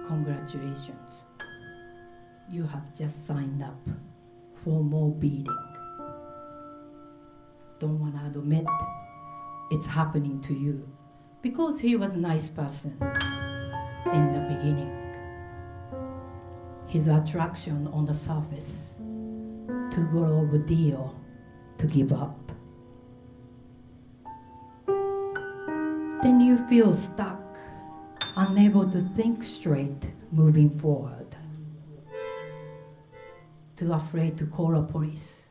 Congratulations. You have just signed up for more beating. Don't want to admit it's happening to you because he was a nice person in the beginning. His attraction on the surface too good of a deal to give up. Then you feel stuck, unable to think straight moving forward, too afraid to call a police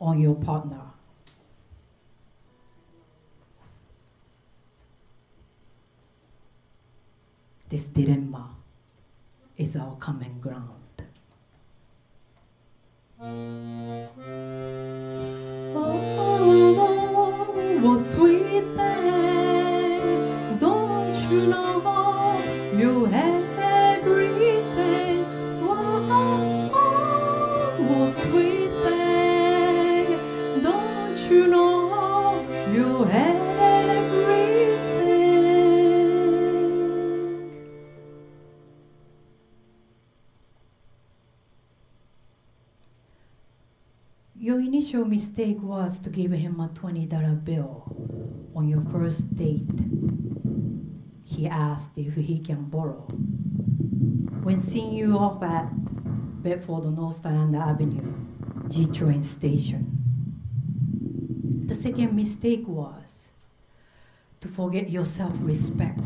on your partner. This dilemma is our common ground. Oh, sweet thing, don't you know you have everything? Oh, sweet thing, don't you know you have Your initial mistake was to give him a $20 bill on your first date. He asked if he can borrow. When seeing you off at Bedford North Strand Avenue, G train station. The second mistake was to forget your self-respect.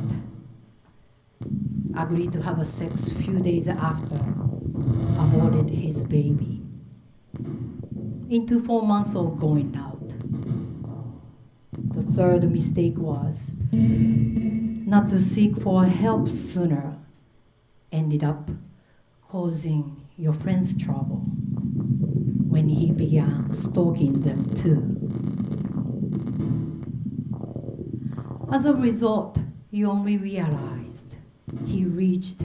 Agreed to have a sex a few days after aborted his baby. Into 4 months of going out. The third mistake was not to seek for help sooner. Ended up causing your friends trouble when he began stalking them too. As a result, you only realized he reached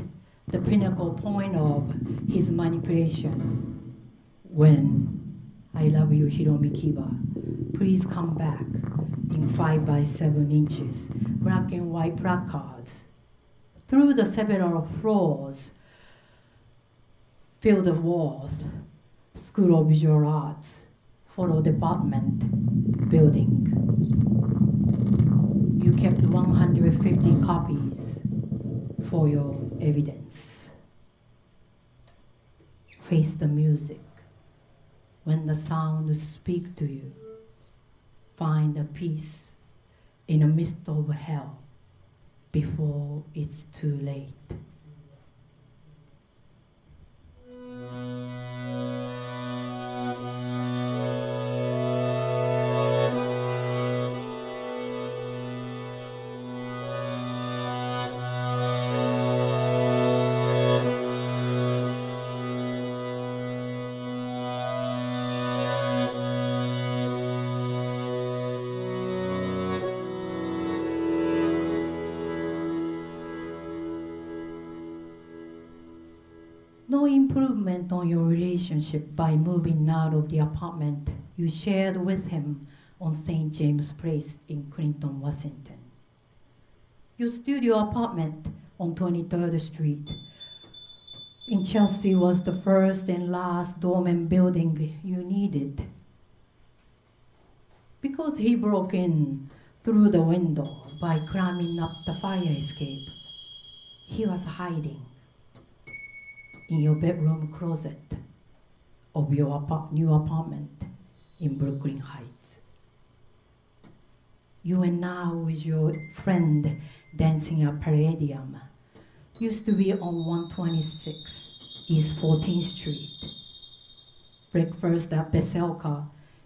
the pinnacle point of his manipulation when I love you, Hiromi Kiba. Please come back in 5 by 7 inches, black and white placards. Through the several floors, filled with walls, School of Visual Arts, photo department, building. You kept 150 copies for your evidence. Face the music. When the sound speaks to you, find a peace in the midst of hell before it's too late. No improvement on your relationship by moving out of the apartment you shared with him on St. James Place in Clinton, Washington. Your studio apartment on 23rd Street in Chelsea was the first and last dormant building you needed. Because he broke in through the window by climbing up the fire escape, he was hiding in your bedroom closet of your new apartment in Brooklyn Heights. You and now with your friend dancing at Palladium used to be on 126 East 14th Street. Breakfast at Beselka,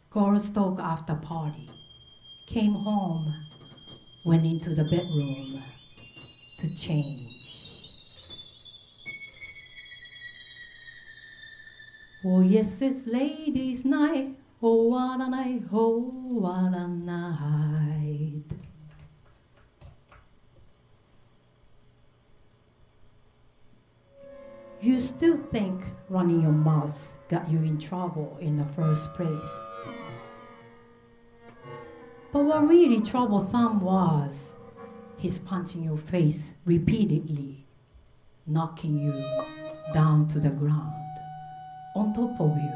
girls talk after party. Came home, went into the bedroom to change. Oh yes, it's ladies' night. Oh what a night, oh what a night. You still think running your mouth got you in trouble in the first place. But what really troubled some was his punching your face repeatedly knocking you down to the ground. On top of you,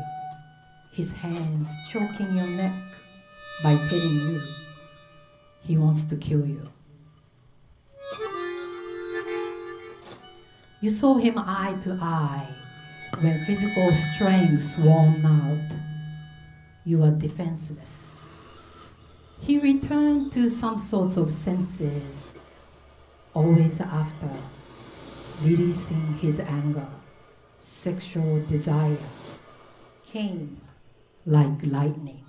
his hands choking your neck by telling you he wants to kill you. You saw him eye to eye when physical strength worn out. You are defenseless. He returned to some sorts of senses, always after releasing his anger. Sexual desire came like lightning.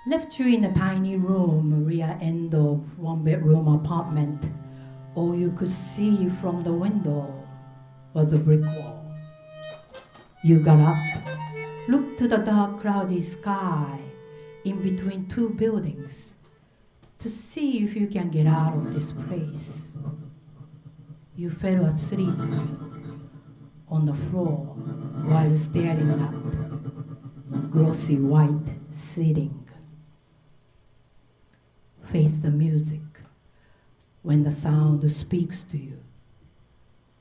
Left you in a tiny room, rear end of one-bedroom apartment. All you could see from the window was a brick wall. You got up, looked to the dark, cloudy sky in between two buildings to see if you can get out of this place. You fell asleep on the floor while staring at glossy white ceiling. Face the music. When the sound speaks to you,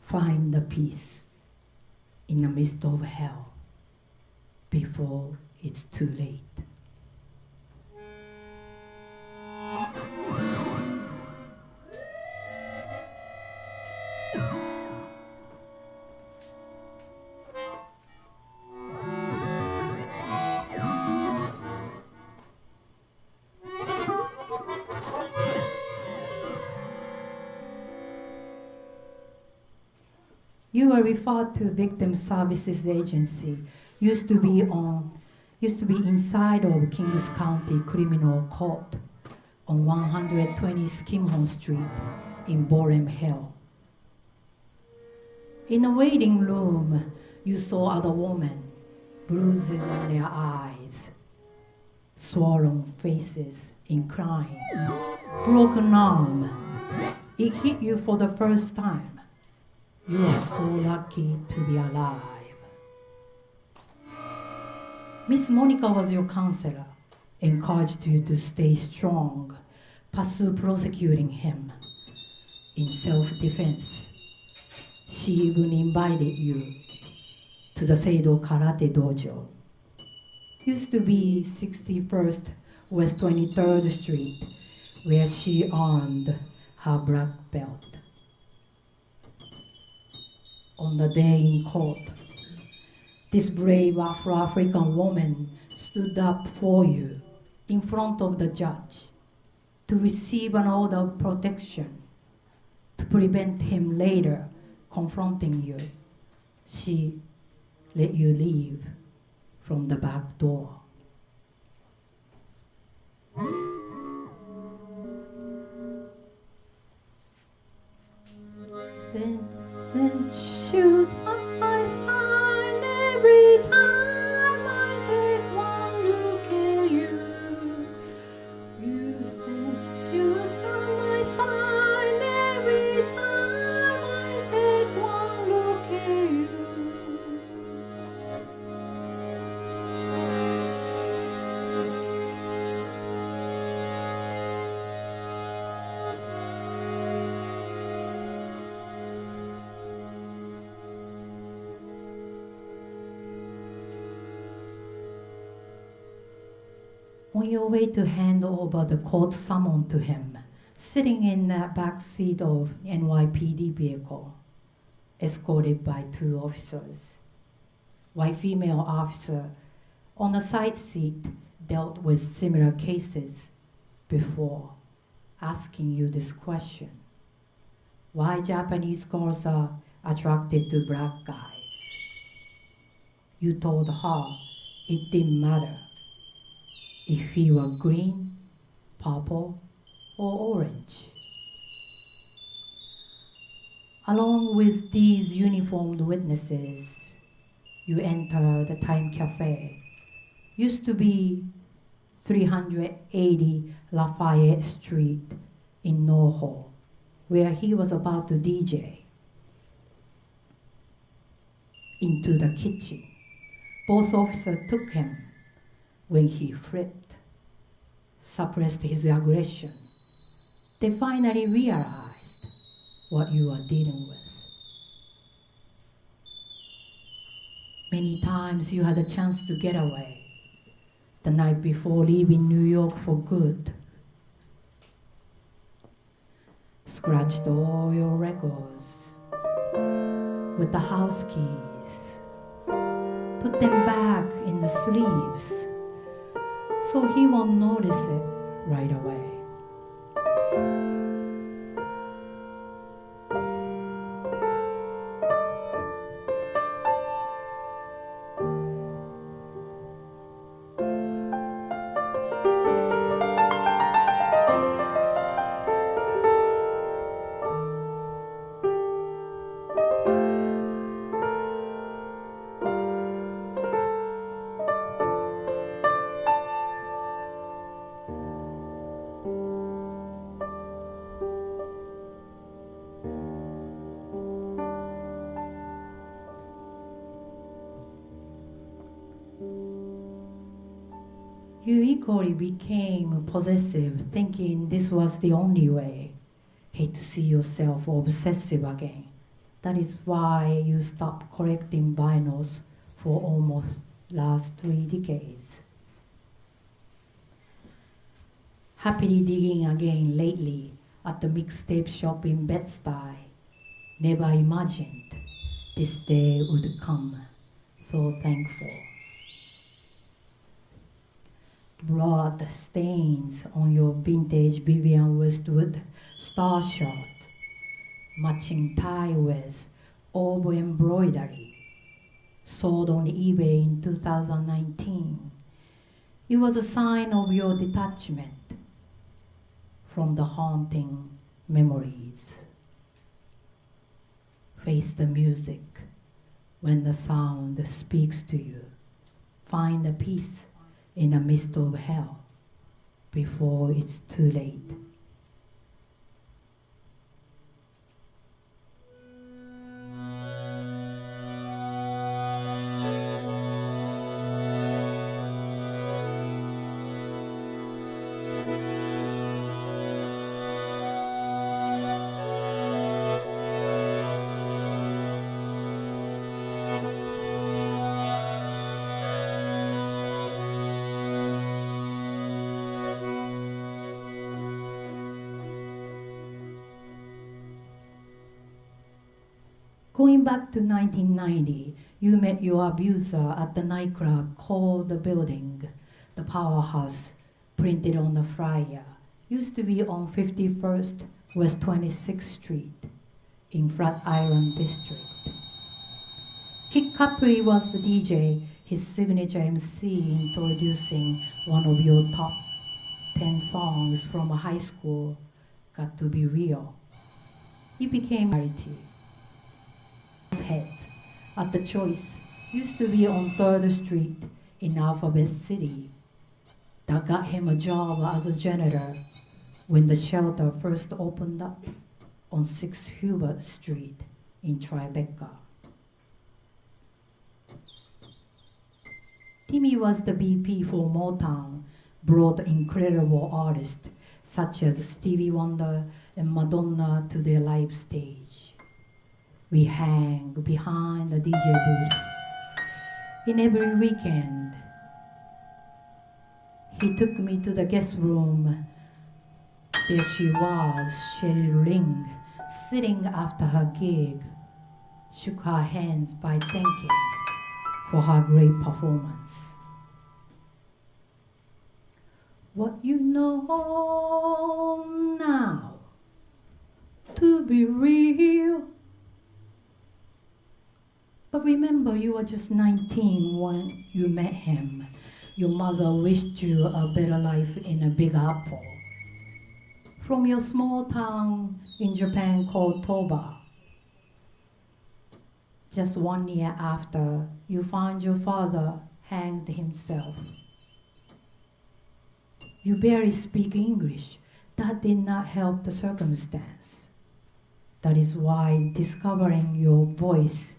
find the peace in the midst of hell before it's too late. You were referred to Victim Services Agency. Used to be inside of Kings County Criminal Court on 120 Skimhorn Street in Boream Hill. In a waiting room, you saw other women, bruises on their eyes, swollen faces in crying, broken arm. It hit you for the first time. You are so lucky to be alive. Miss Monica was your counselor, encouraged you to stay strong, pursue prosecuting him in self-defense. She even invited you to the Seido Karate Dojo. Used to be 61st West 23rd Street, where she earned her black belt. On the day in court, this brave Afro-African woman stood up for you in front of the judge to receive an order of protection to prevent him later confronting you. She let you leave from the back door. Then shoot my spine every time I take one look at you. You sent shoot my spine every time I take one look at you. On your way to hand over the court summons to him, sitting in the back seat of NYPD vehicle, escorted by two officers. White female officer on the side seat dealt with similar cases before, asking you this question: why Japanese girls are attracted to black guys? You told her it didn't matter if he were green, purple, or orange. Along with these uniformed witnesses, you enter the Time Cafe. Used to be 380 Lafayette Street in NoHo, where he was about to DJ. Into the kitchen, both officers took him when he flipped, suppressed his aggression, they finally realized what you are dealing with. Many times you had a chance to get away the night before leaving New York for good. Scratched all your records with the house keys. Put them back in the sleeves so he won't notice it right away. You equally became possessive, thinking this was the only way. Hate to see yourself obsessive again. That is why you stopped collecting vinyls for almost last 3 decades. Happily digging again lately at the mixtape shop in Bed-Stuy. Never imagined this day would come. So thankful. Blood stains on your vintage Vivian Westwood star shirt, matching tie with oval embroidery, sold on eBay in 2019. It was a sign of your detachment from the haunting memories. Face the music when the sound speaks to you. Find a peace in the midst of hell before it's too late. Going back to 1990, you met your abuser at the nightclub called The Building, the powerhouse, printed on the flyer. Used to be on 51st West 26th Street in Flatiron District. Kid Capri was the DJ, his signature MC introducing one of your top 10 songs from high school, Got to Be Real. It became reality. Head at the Choice used to be on 3rd Street in Alphabet City. That got him a job as a janitor when the shelter first opened up on 6th Hubert Street in Tribeca. Timmy was the BP for Motown, brought incredible artists such as Stevie Wonder and Madonna to their live stage. We hang behind the DJ booth in every weekend. He took me to the guest room. There she was, Cheryl Ring, sitting after her gig, shook her hands by thanking for her great performance. What you know now, to be real. But remember, you were just 19 when you met him. Your mother wished you a better life in a Big Apple. From your small town in Japan called Toba. Just 1 year after, you found your father hanged himself. You barely speak English. That did not help the circumstance. That is why discovering your voice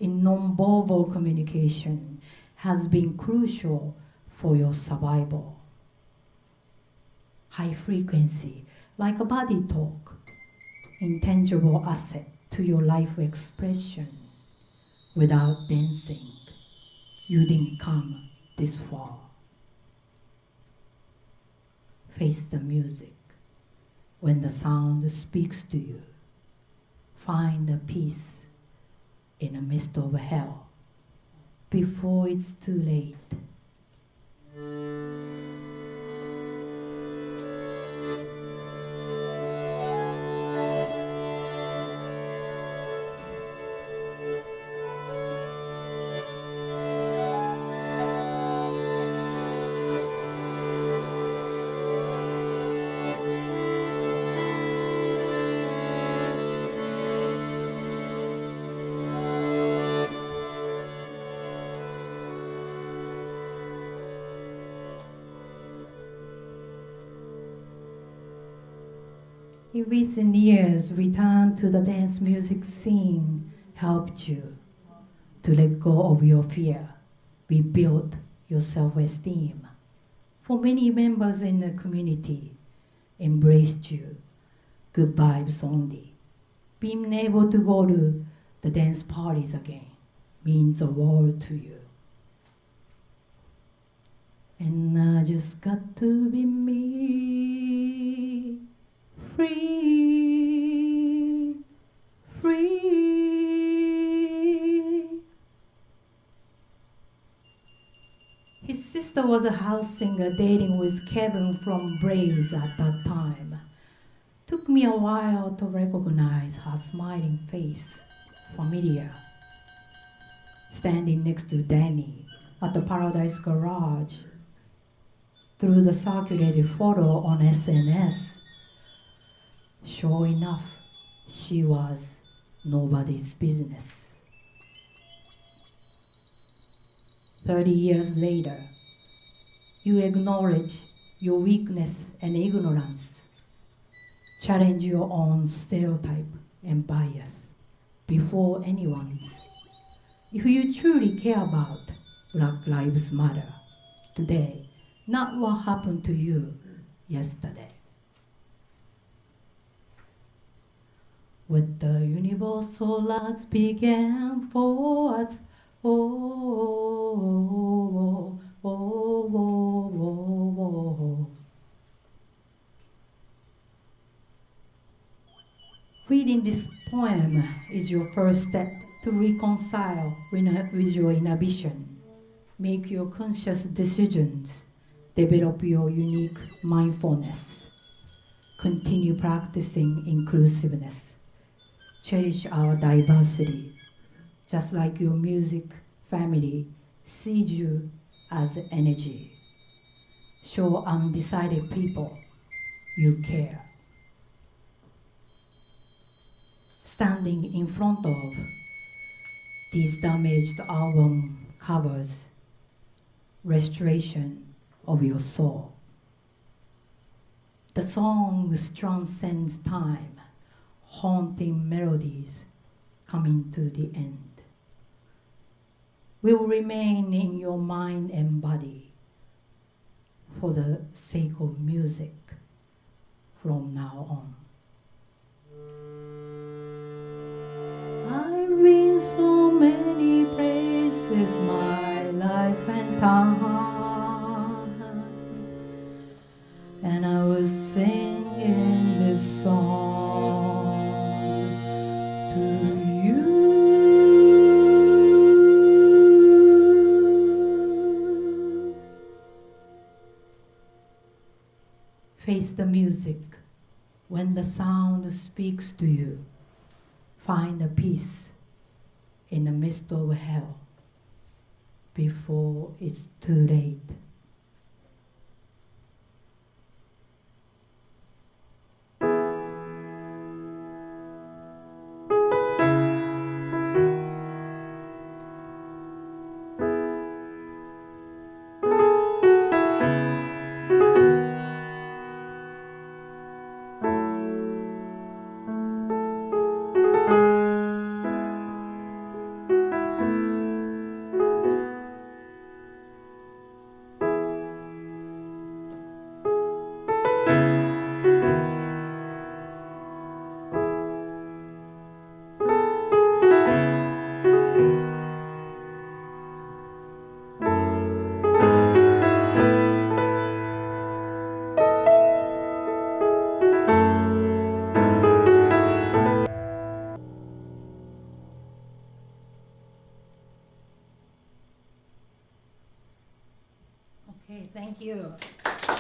in non-verbal communication has been crucial for your survival. High frequency, like a body talk, intangible asset to your life expression. Without dancing, you didn't come this far. Face the music when the sound speaks to you. Find a peace in the midst of hell before it's too late. In recent years, return to the dance music scene helped you to let go of your fear, rebuild your self-esteem. For many members in the community, embraced you, good vibes only. Being able to go to the dance parties again means the world to you. And I just got to be me. Free, free. His sister was a house singer dating with Kevin from Braves at that time. Took me a while to recognize her smiling face, familiar. Standing next to Danny at the Paradise Garage. Through the circulated photo on SNS, sure enough, she was nobody's business. 30 years later, you acknowledge your weakness and ignorance, challenge your own stereotype and bias before anyone's. If you truly care about Black Lives Matter today, not what happened to you yesterday. With the universal laws began for us. Oh, oh, oh, oh, oh, oh. Reading this poem is your first step to reconcile with your inhibition. Make your conscious decisions. Develop your unique mindfulness. Continue practicing inclusiveness. Cherish our diversity, just like your music family sees you as energy. Show undecided people you care. Standing in front of these damaged album covers, restoration of your soul. The songs transcends time, haunting melodies coming to the end. Will remain in your mind and body for the sake of music from now on. I've been so many places, my life and time, and I was singing this song to you. Face the music when the sound speaks to you. Find a peace in the midst of hell before it's too late. Thank you.